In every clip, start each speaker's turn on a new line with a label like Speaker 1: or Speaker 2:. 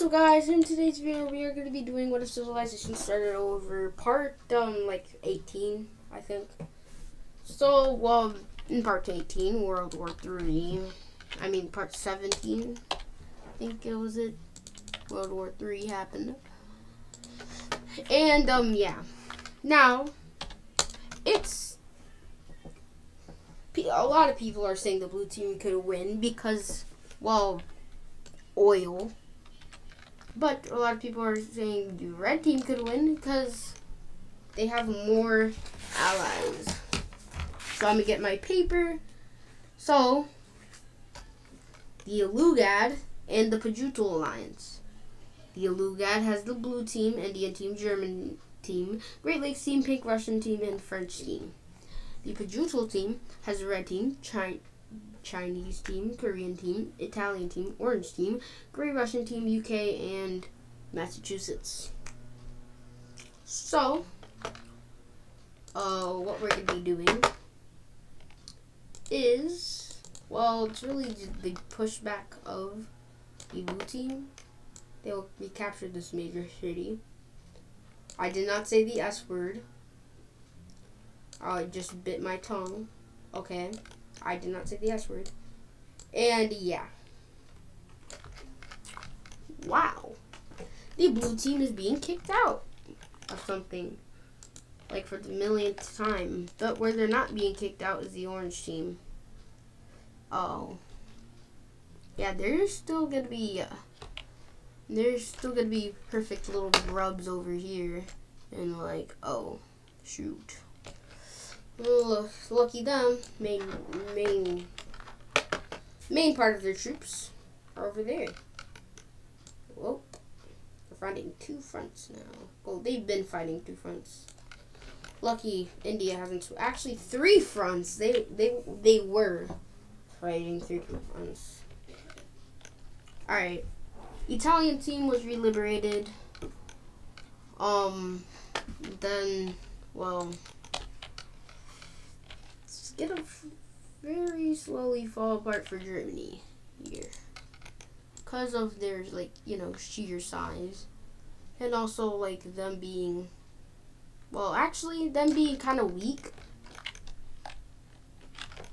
Speaker 1: What's up, guys? In today's video, we are going to be doing What If Civilization Started Over, part, 18, I think. So, well, in part 18, World War 3, part 17, I think it was it, World War 3 happened. And, yeah. Now, a lot of people are saying the blue team could win because, well, oil. But a lot of people are saying the red team could win because they have more allies. So I'm going to get my paper. So, the Alugad and the Pajutal Alliance. The Alugad has the blue team, Indian team, German team, Great Lakes team, Pink Russian team, and French team. The Pajutal team has the red team, Chinese team, Korean team, Italian team, Orange team, Grey Russian team, UK, and Massachusetts. So, what we're going to be doing is, well, it's really the pushback of the blue team. They will recapture this major city. I did not say the S word. I just bit my tongue. Okay. I did not say the S word. And yeah. Wow. The blue team is being kicked out of something. Like for the millionth time. But where they're not being kicked out is the orange team. Oh. Yeah, there's still gonna be perfect little grubs over here. And like, oh, shoot. Well, lucky them. Main part of their troops are over there. Whoa. They're fighting two fronts now. Well, they've been fighting two fronts. Lucky India hasn't. Actually, three fronts. They were fighting three fronts. Alright. Italian team was reliberated. Then, well, it's gonna very slowly fall apart for Germany here. Because of their, sheer size. And also, them being, well, actually, them being kind of weak.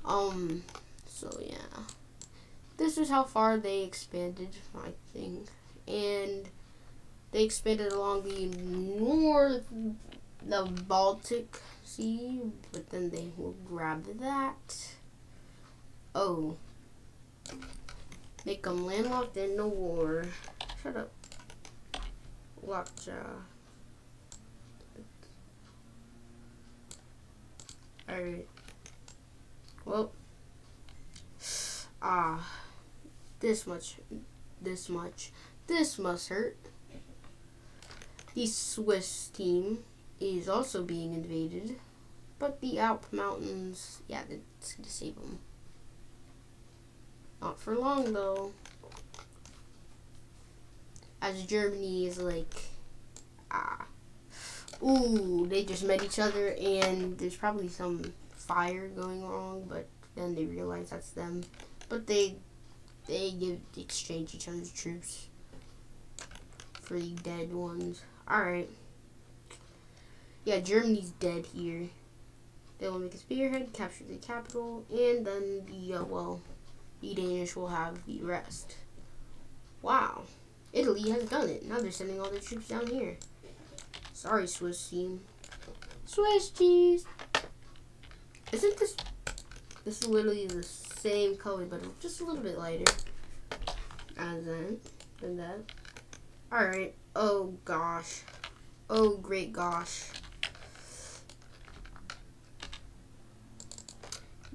Speaker 1: So, yeah. This is how far they expanded, I think. And they expanded along the Baltic Sea, but then they will grab that. Oh. Make them landlocked in the war. Shut up. Lockjaw. Alright. Well. This must hurt. The Swiss team is also being invaded, but the Alp Mountains, yeah, that's gonna save them. Not for long, though. As Germany is ooh, they just met each other, and there's probably some fire going wrong, but then they realize that's them. But they exchange each other's troops for the dead ones. Alright. Yeah, Germany's dead here. They will make a spearhead, capture the capital, and then the Danish will have the rest. Wow. Italy has done it. Now they're sending all their troops down here. Sorry, Swiss team. Swiss cheese! Isn't this is literally the same color, but just a little bit lighter than that. Alright. Oh, gosh. Oh, great gosh.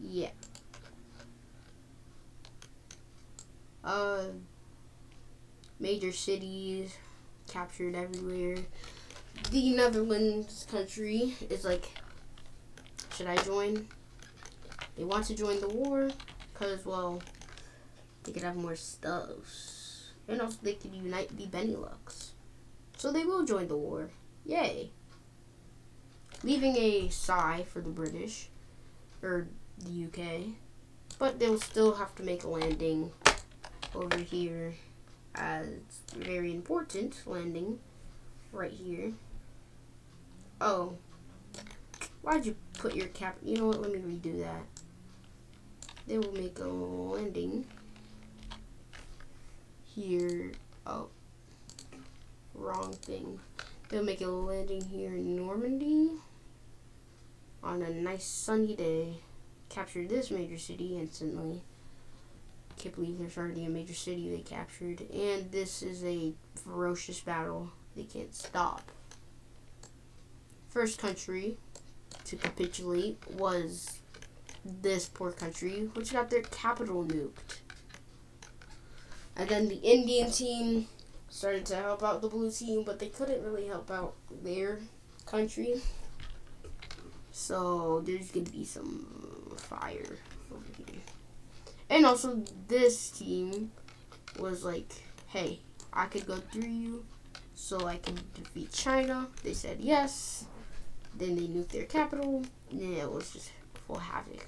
Speaker 1: Yeah. Major cities captured everywhere. The Netherlands country is should I join? They want to join the war because, well, they could have more stuffs. And also they could unite the Benelux. So they will join the war. Yay. Leaving a sigh for the British, or the UK. But they'll still have to make a landing over here as It's very important landing right here. Oh, why'd you put your cap? You know what? Let me redo that. They will make a landing here. Oh, wrong thing. They'll make a landing here in Normandy on a nice sunny day. Capture this major city instantly. Can't believe there's already a major city they captured. And this is a ferocious battle. They can't stop. First country to capitulate was this poor country, which got their capital nuked. And then the Indian team started to help out the blue team, but they couldn't really help out their country. So there's going to be some fire over here. And also this team was like, hey, I could go through you so I can defeat China. They said yes. Then they nuked their capital. And then it was just full havoc.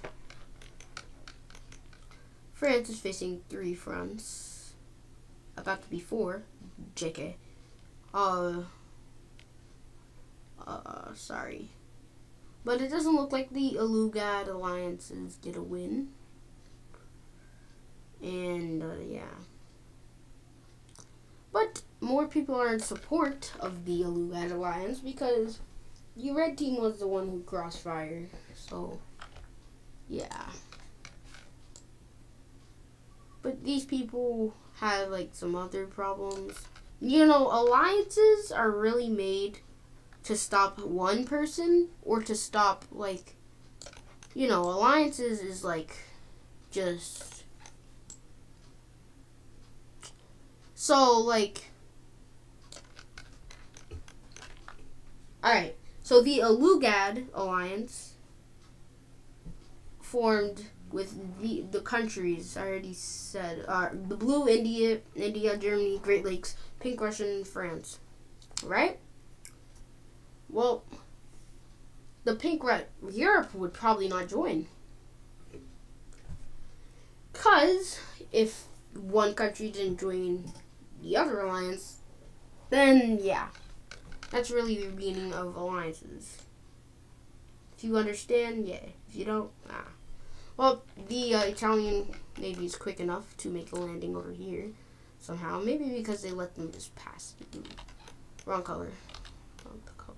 Speaker 1: France is facing 3 fronts. About to be 4. JK. Sorry. But it doesn't look like the Alugad alliances get a win. And, yeah. But more people are in support of the Alugad alliance because the red team was the one who crossed fire. So, yeah. But these people have, like, some other problems. You know, alliances are really made to stop one person or to stop, like, you know, alliances is, like, just... So, like... Alright, so the Alugad alliance formed with the countries I already said, the blue India, Germany, Great Lakes, pink Russia, and France, right? Well, the pink red Europe would probably not join, because if one country didn't join the other alliance, then yeah, that's really the meaning of alliances. If you understand, yeah. If you don't, nah. Well, the Italian Navy is quick enough to make a landing over here somehow. Maybe because they let them just pass. Wrong color. Wrong color.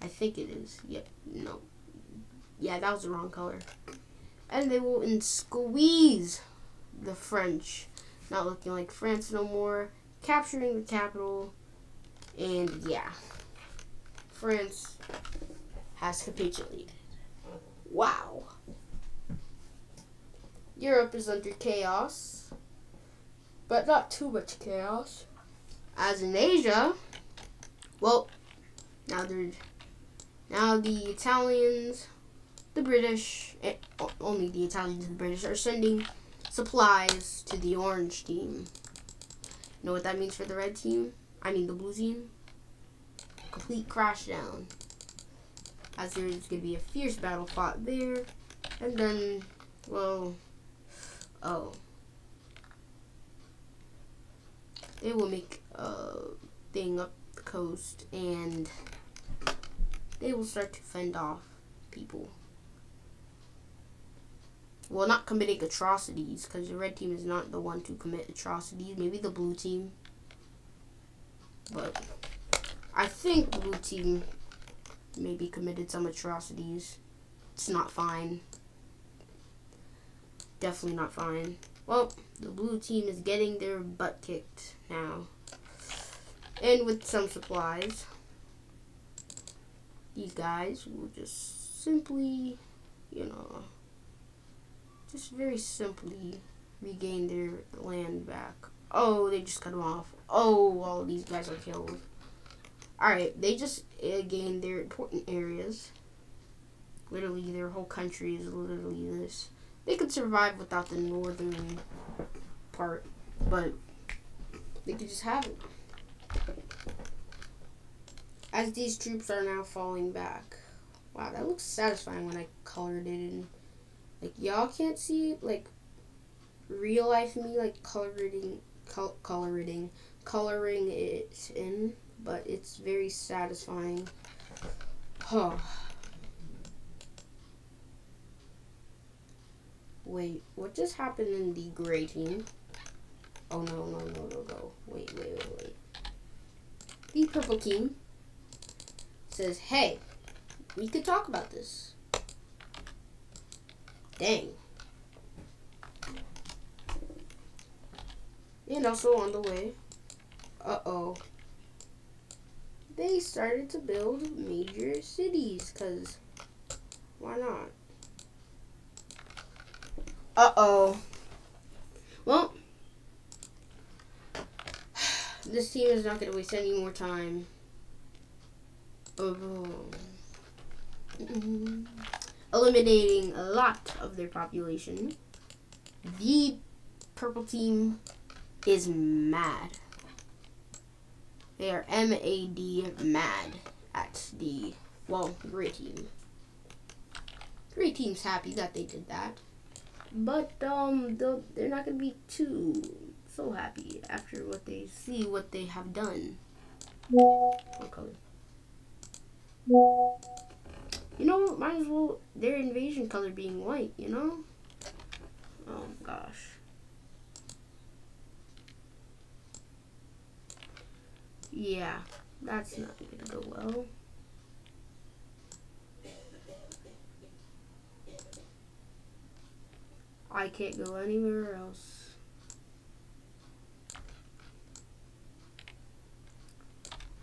Speaker 1: I think it is. Yep. No. Yeah, that was the wrong color. And they will squeeze the French. Not looking like France no more. Capturing the capital. And yeah. France has capitulated. Wow. Europe is under chaos, but not too much chaos. As in Asia, well, now the Italians, the British, only the Italians and the British are sending supplies to the orange team. You know what that means for the red team? I mean the blue team? Complete crash down, as there's going to be a fierce battle fought there, and then, well, they will make a thing up the coast, and they will start to fend off people. Well, not committing atrocities, because the red team is not the one to commit atrocities. Maybe the blue team, but I think the blue team maybe committed some atrocities. It's not fine. Definitely not fine. Well, the blue team is getting their butt kicked now. And with some supplies, these guys will just simply, you know, just very simply regain their land back. Oh, they just cut them off. Oh, all of these guys are killed. Alright, they just gained their important areas. Literally, their whole country is literally this. They could survive without the northern part, but they could just have it. As these troops are now falling back. Wow, that looks satisfying when I colored it in. Like, y'all can't see it. Like, real life me, like coloring it in, but it's very satisfying. Huh. Wait, what just happened in the gray team? Oh no. Wait. The purple team says, hey, we could talk about this. Dang. And also on the way, they started to build major cities, because why not? Well, this team is not going to waste any more time. Eliminating a lot of their population. The purple team is mad. They are M-A-D, mad at the, gray team. Gray team's happy that they did that. But they're not going to be so happy after what they have done. What color? You know, might as well their invasion color being white, you know? Oh gosh. Yeah, that's not gonna go well. I can't go anywhere else.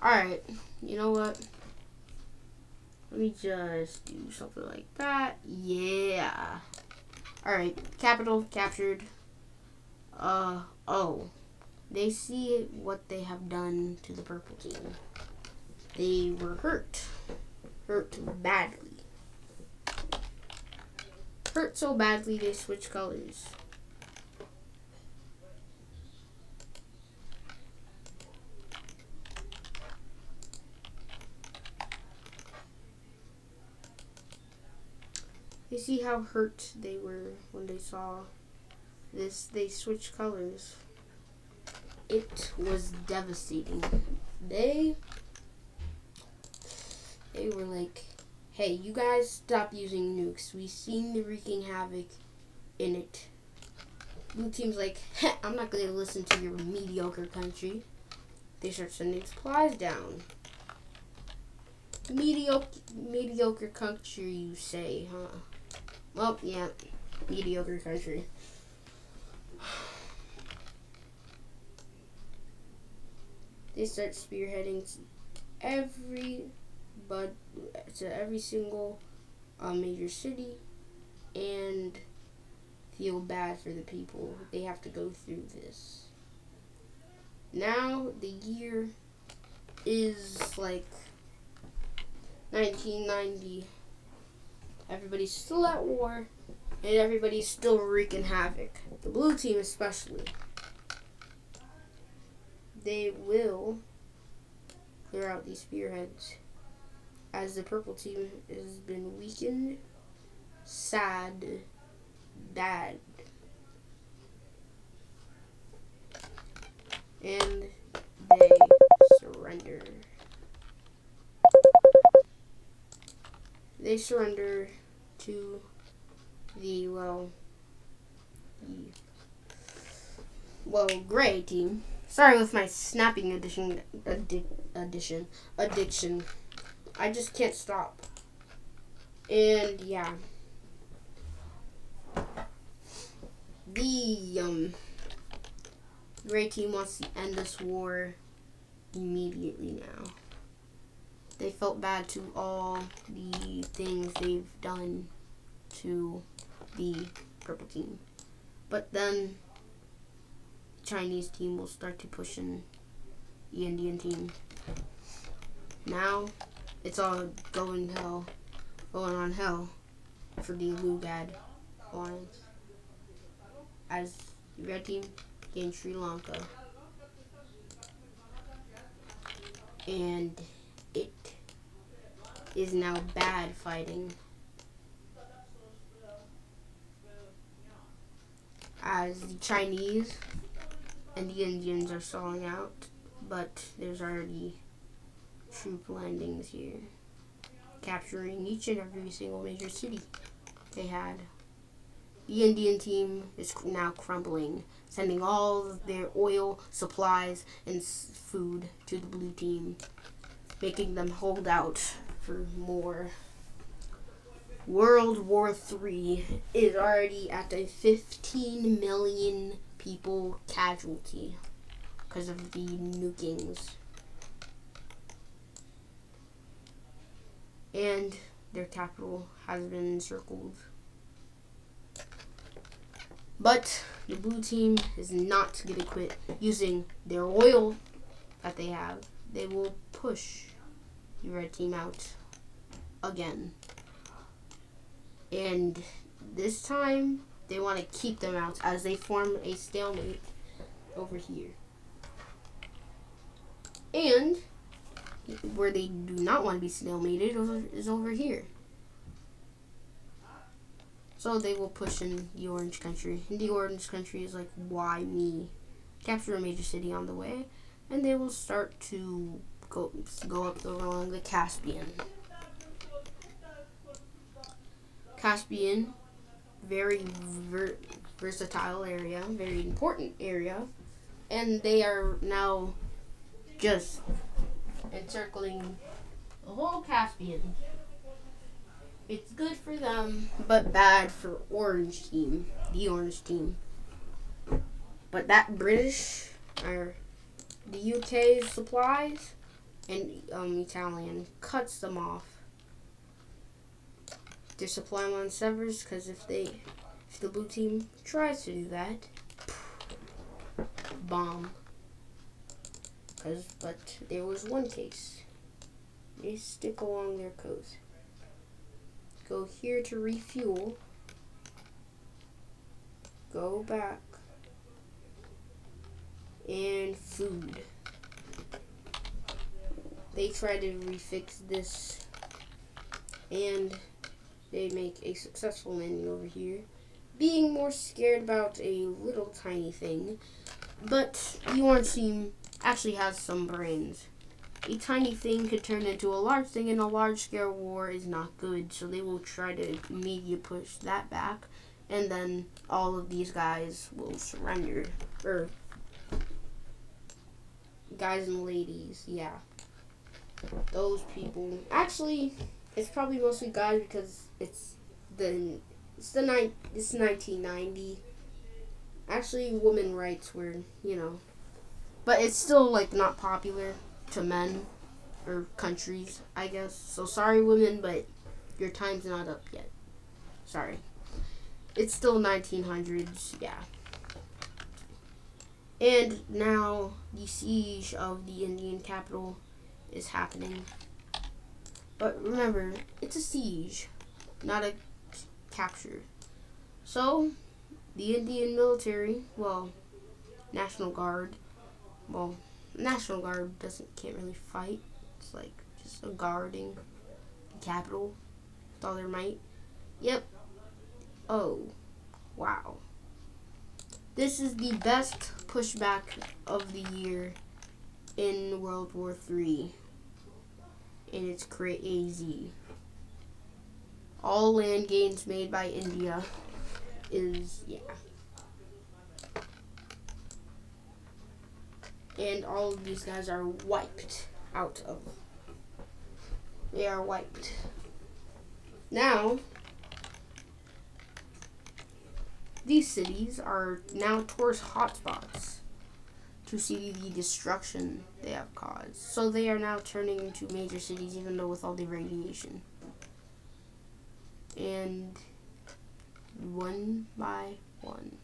Speaker 1: Alright, you know what? Let me just do something like that. Yeah. Alright, capital captured. They see what they have done to the purple team. They were hurt. Hurt badly. Hurt so badly they switch colors. You see how hurt they were when they saw this. They switched colors. It was devastating. They were like, hey, you guys stop using nukes. We've seen the wreaking havoc in it. Blue team's like, I'm not going to listen to your mediocre country. They start sending supplies down. Mediocre country, you say, huh? Well, yeah, mediocre country. They start spearheading to every single major city, and feel bad for the people. They have to go through this. Now the year is like 1990. Everybody's still at war, and everybody's still wreaking havoc. The blue team especially. They will clear out these spearheads, as the purple team has been weakened, sad, bad. And they surrender. They surrender to the gray team. Sorry with my snapping addiction. I just can't stop. And yeah. The gray team wants to end this war immediately now. They felt bad to all the things they've done to the purple team. But then the Chinese team will start to push in the Indian team. Now it's all going on hell for the Lugad Alliance. As the red team gained Sri Lanka. And it is now bad fighting. As as the Chinese and the Indians are stalling out, but there's already troop landings here, capturing each and every single major city they had. The Indian team is now crumbling, sending all of their oil, supplies, and food to the blue team, making them hold out for more. World War III is already at a 15 million people casualty because of the nukings. And their capital has been encircled. But the blue team is not going to quit using their oil that they have. They will push the red team out again. And this time, they want to keep them out as they form a stalemate over here. And where they do not want to be stalemated is over here. So they will push in the orange country. And the orange country is like, why me? Capture a major city on the way. And they will start to go up along the Caspian. Caspian, very versatile area, very important area. And they are now just encircling the whole Caspian. It's good for them, but bad for orange team, the orange team. But that British, or the UK's supplies, and Italian cuts them off. Their supply line severs because if the blue team tries to do that, bomb. But there was one case. They stick along their coast. Go here to refuel. Go back. And food. They try to refix this. And they make a successful landing over here. Being more scared about a little tiny thing. But the orange team actually has some brains. A tiny thing could turn into a large thing, and a large-scale war is not good. So they will try to media push that back, and then all of these guys will surrender. Or guys and ladies, yeah. Those people. Actually, it's probably mostly guys because it's 1990. Actually, women rights were, but it's still like not popular to men or countries, I guess. So sorry, women, but your time's not up yet. Sorry. It's still 1900s, yeah. And now the siege of the Indian capital is happening. But remember, it's a siege, not a capture. So, the Indian military, National Guard, National Guard can't really fight. It's like just a guarding the capital with all their might. Yep. Oh, wow. This is the best pushback of the year in World War III. And it's crazy. All land gains made by India is, and all of these guys are wiped out of. They are wiped. Now, these cities are now tourist hotspots to see the destruction they have caused. So they are now turning into major cities, even though with all the radiation. And one by one,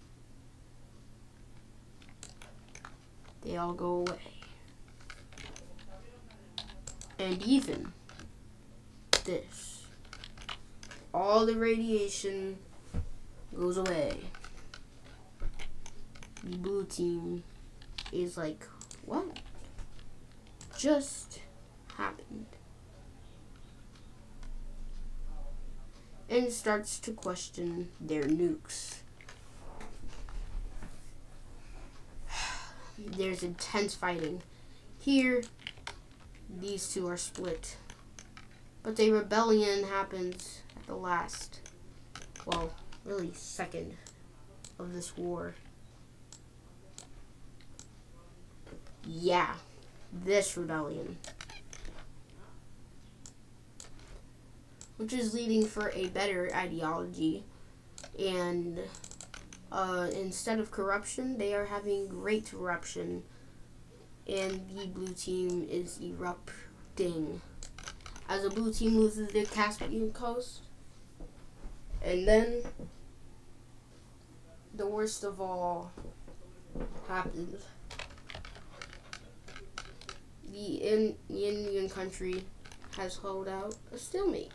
Speaker 1: they all go away. And even this, all the radiation goes away. The blue team is like, what just happened? And starts to question their nukes. there's intense fighting. Here, these two are split. But a rebellion happens at the last, well, really second of this war. Yeah, this rebellion. Which is leading for a better ideology. And instead of corruption, they are having great eruption. And the blue team is erupting. As the blue team loses the Caspian coast. And then the worst of all happens. The Indian country has held out a stalemate.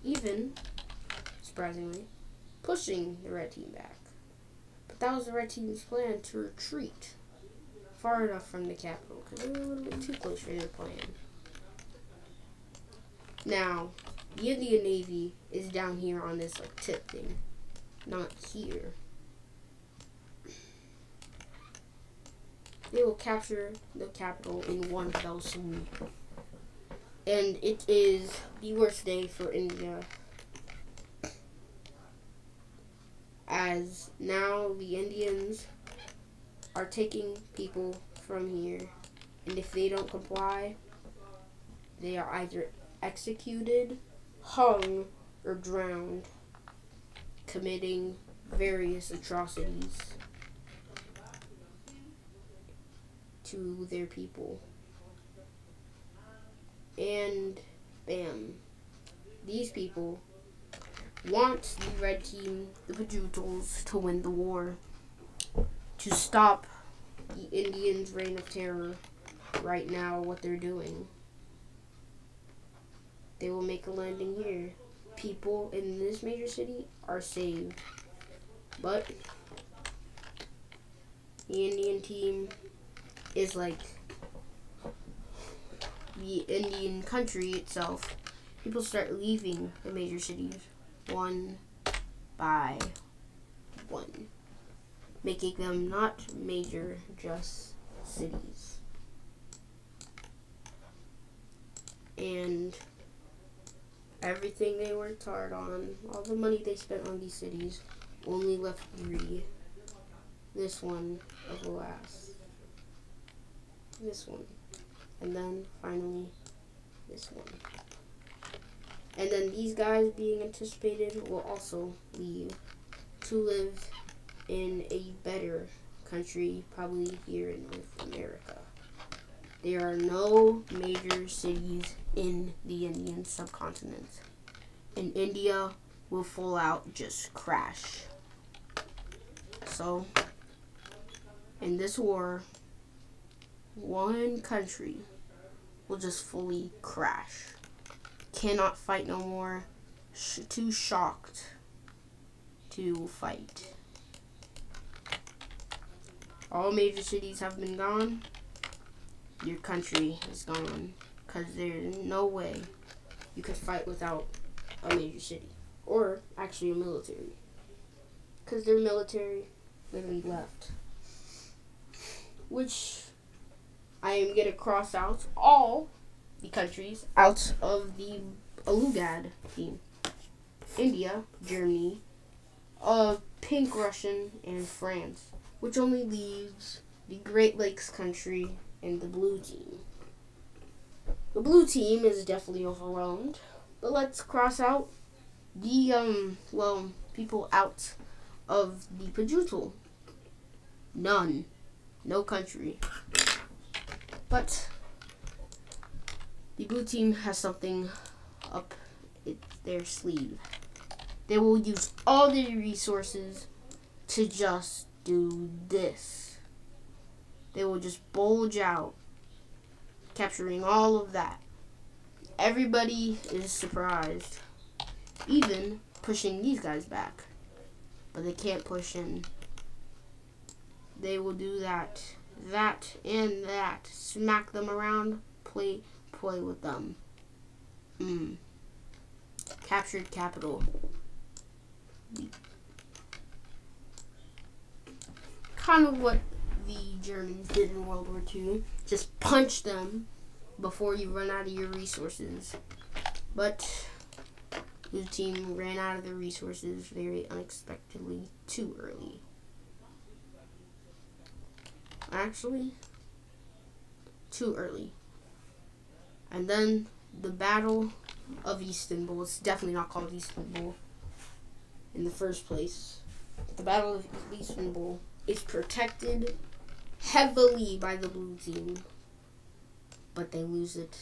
Speaker 1: Even, surprisingly, pushing the red team back. But that was the red team's plan to retreat far enough from the capital because they were a little bit too close for their plan. Now, the Indian Navy is down here on this tip thing, not here. They will capture the capital in one fell swoop. And it is the worst day for India. As now the Indians are taking people from here. And if they don't comply, they are either executed, hung, or drowned, committing various atrocities to their people. And bam, these people want the red team, the Pajutals, to win the war, to stop the Indians' reign of terror. Right now, what they're doing, they will make a landing here. People in this major city are saved, but the Indian team is like the Indian country itself. People start leaving the major cities one by one, making them not major, just cities. And everything they worked hard on, all the money they spent on these cities, only left 3. This one of the last. This one. And then finally this one. And then these guys being anticipated will also leave to live in a better country, probably here in North America. There are no major cities in the Indian subcontinent. And India will full out just crash. So, in this war, one country will just fully crash. Cannot fight no more. Too shocked to fight. All major cities have been gone. Your country is gone. Because there's no way you could fight without a major city. Or actually a military. Because their military literally left. Which I am going to cross out all the countries out of the Alugad team. India, Germany, Pink Russian, and France. Which only leaves the Great Lakes country and the blue team. The blue team is definitely overwhelmed. But let's cross out the, people out of the Pajutal. None. No country. But the blue team has something up their sleeve. They will use all their resources to just do this. They will just bulge out, capturing all of that. Everybody is surprised, even pushing these guys back. But they can't push in. They will do that, and that. Smack them around, play with them. Captured capital. kind of what the Germans did in World War II. Just punch them before you run out of your resources. But the team ran out of their resources very unexpectedly too early. Actually, too early. And then the Battle of Istanbul. It's definitely not called Istanbul in the first place. The Battle of Istanbul is protected heavily by the blue team, but they lose it.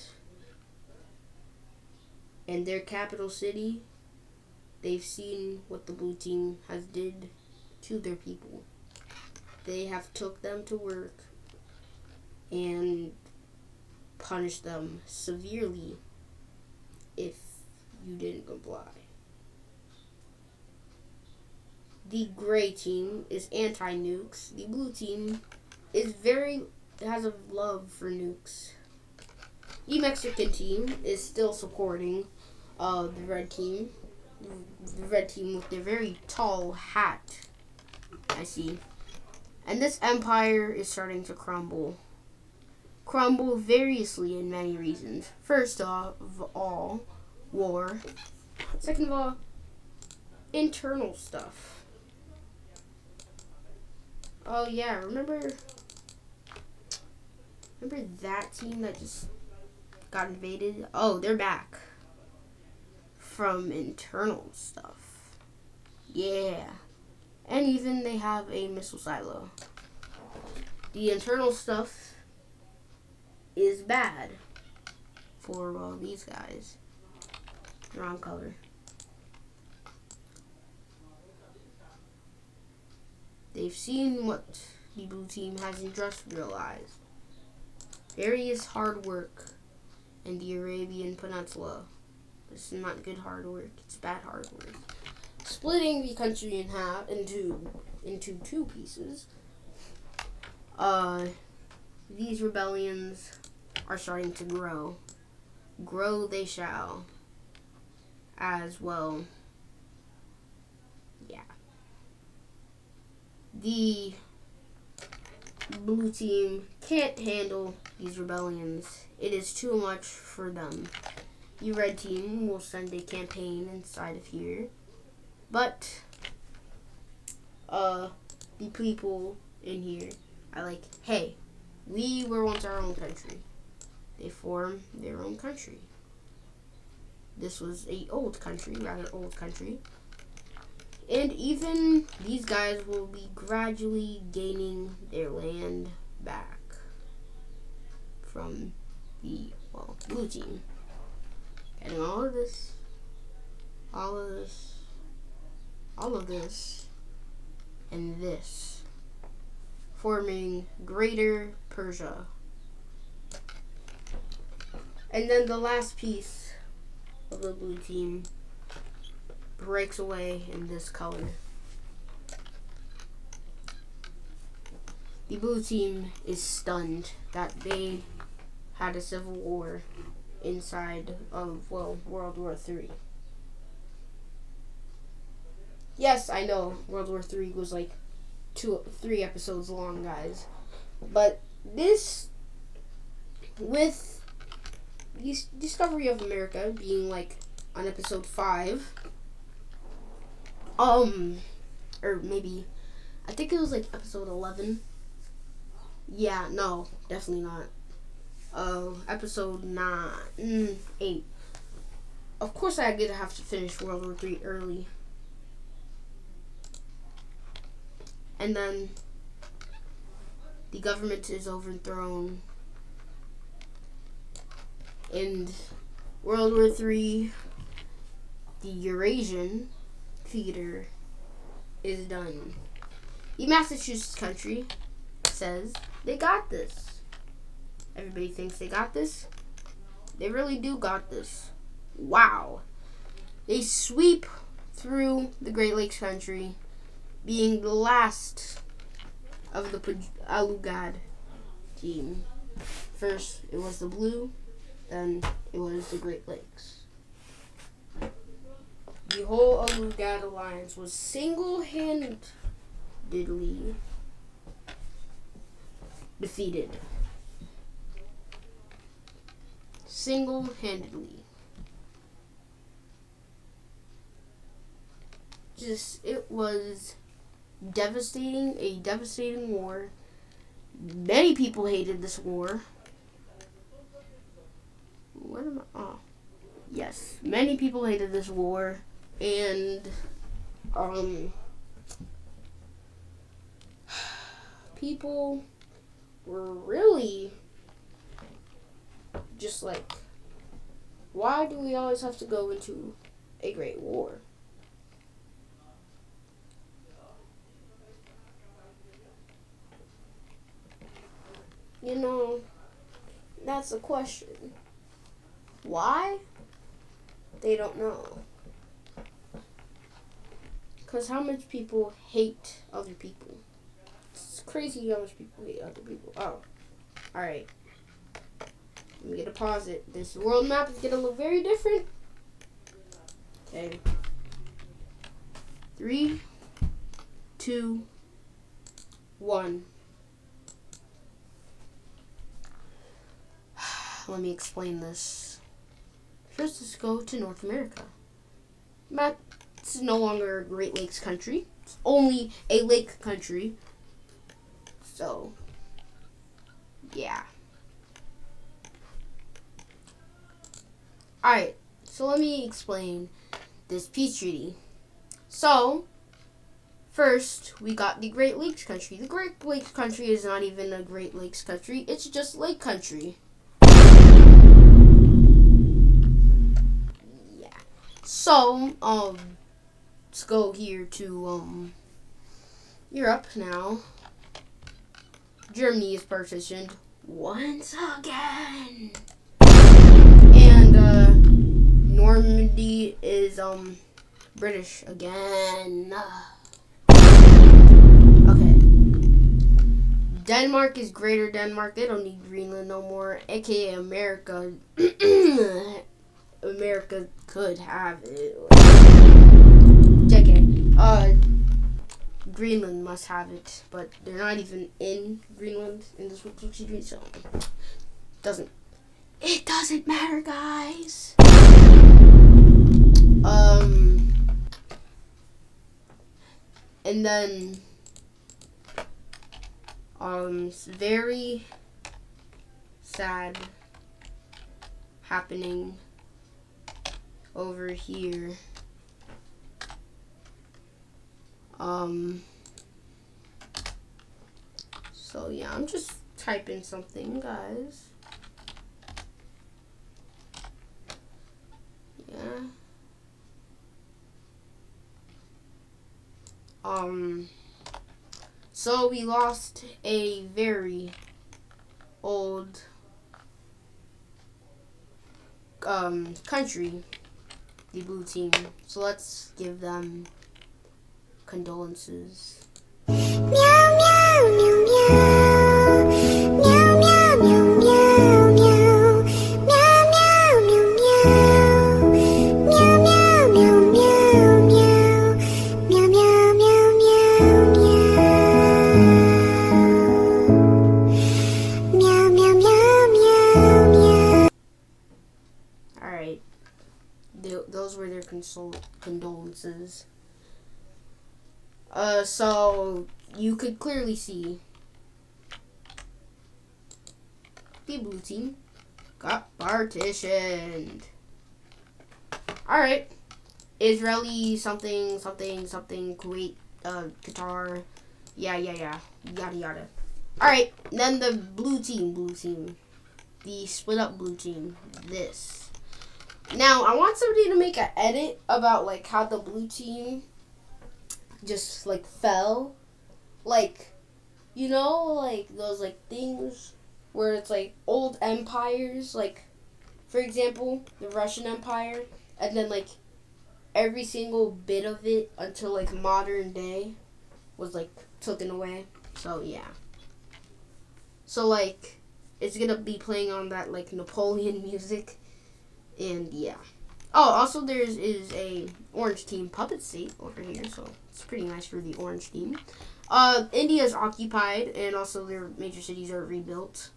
Speaker 1: In their capital city, they've seen what the blue team has did to their people. They have took them to work and punished them severely if you didn't comply. The gray team is anti-nukes. The blue team has a love for nukes. The Mexican team is still supporting the red team. The red team with their very tall hat. I see. And this empire is starting to crumble. Crumble variously in many reasons. First of all, war. Second of all, internal stuff. Oh yeah, remember that team that just got invaded? Oh, they're back from internal stuff. Yeah. And even they have a missile silo. The internal stuff is bad for, well, these guys. Wrong color. They've seen what the blue team has industrialized. Various hard work in the Arabian Peninsula. This is not good hard work, it's bad hard work. Splitting the country in half into two pieces. These rebellions are starting to grow. Grow they shall. As well. Yeah. The blue team can't handle these rebellions. It is too much for them. The red team will send a campaign inside of here. But the people in here are like, hey, we were once our own country. They form their own country. This was a rather old country. And even these guys will be gradually gaining their land back from the, well, blue team. Getting all of this, and this, forming Greater Persia. And then the last piece of the blue team breaks away in this color. The blue team is stunned that they had a civil war inside of, well, World War III. Yes, I know World War III was like 3 episodes long, guys. But this, with the discovery of America being like on episode 5, or maybe, I think it was like episode 11. Yeah, no, definitely not. Episode 8. Of course I did have to finish World War III early. And then the government is overthrown. In World War III, the Eurasian theater is done. The Massachusetts country says they got this. Everybody thinks they got this. They really do got this. Wow. They sweep through the Great Lakes country, being the last of the Alugad team. First, it was the blue, then it was the Great Lakes. The whole Alugad alliance was single-handedly defeated. Single-handedly. It was devastating, a devastating war. Many people hated this war. What am I? Oh, yes. Many people hated this war, and people were really just like, why do we always have to go into a great war? You know, that's the question. Why? They don't know. Because how much people hate other people. It's crazy how much people hate other people. Oh, alright. Let me get to pause it. This world map is going to look very different. Okay. 3, 2, 1. Let me explain this. First, let's go to North America. It's no longer a Great Lakes country. It's only a lake country. So, yeah. Alright, so let me explain this peace treaty. So, first, we got the Great Lakes country. The Great Lakes country is not even a Great Lakes country. It's just lake country. Yeah. So, let's go here to, Europe now. Germany is partitioned once again. And, Normandy is, British again. Okay. Denmark is Greater Denmark. They don't need Greenland no more. AKA America. America could have it. JK. Greenland must have it, but they're not even in Greenland in this World War, so it doesn't matter, guys. And then it's very sad happening over here. So yeah, I'm just typing something, guys. Yeah. So we lost a very old country, the blue team. So let's give them condolences. Meow, meow, meow, meow. Meow, meow, meow, meow, meow. Meow, meow, meow, meow. Meow, meow, meow, meow, meow. Meow, meow, meow, meow, meow. Meow, meow, meow, meow, meow. Alright. Those were their condolences. So you could clearly see the blue team got partitioned. Alright. Israeli something, Kuwait, Qatar, yeah, yada yada. Alright, then the blue team, the split up blue team, this. Now, I want somebody to make an edit about, like, how the blue team just, like, fell. Like, you know, like, those, like, things where it's, like, old empires, like, for example, the Russian Empire, and then, like, every single bit of it until, like, modern day was, like, taken away. So, yeah. So, like, it's gonna be playing on that, like, Napoleon music. And, yeah. Oh, also there's is a orange team puppet state over here, so it's pretty nice for the orange team. India is occupied, and also their major cities are rebuilt.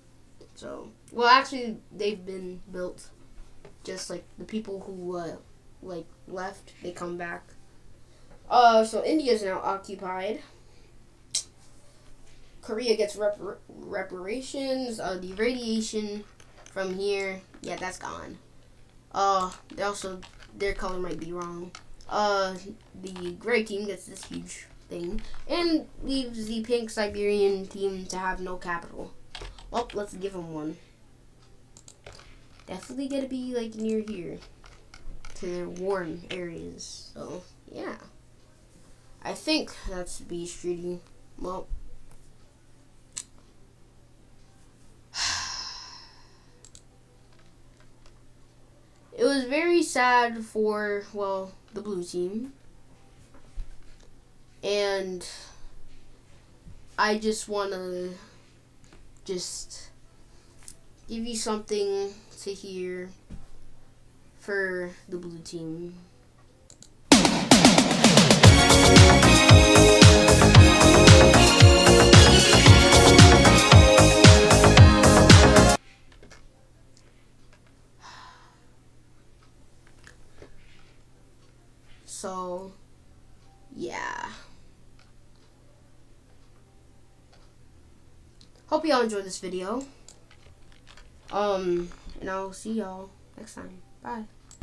Speaker 1: So, well, actually, they've been built. Just like the people who like left, they come back. So India is now occupied. Korea gets reparations. The radiation from here, yeah, that's gone. They also, their color might be wrong. The gray team gets this huge thing and leaves the pink Siberian team to have no capital. Well, let's give them one. Definitely gotta be like near here to their warm areas. So yeah, I think that's beach treaty. Well, it was very sad for, well, the blue team. And I just want to just give you something to hear for the blue team. So, yeah. Hope y'all enjoyed this video. And I'll see y'all next time. Bye.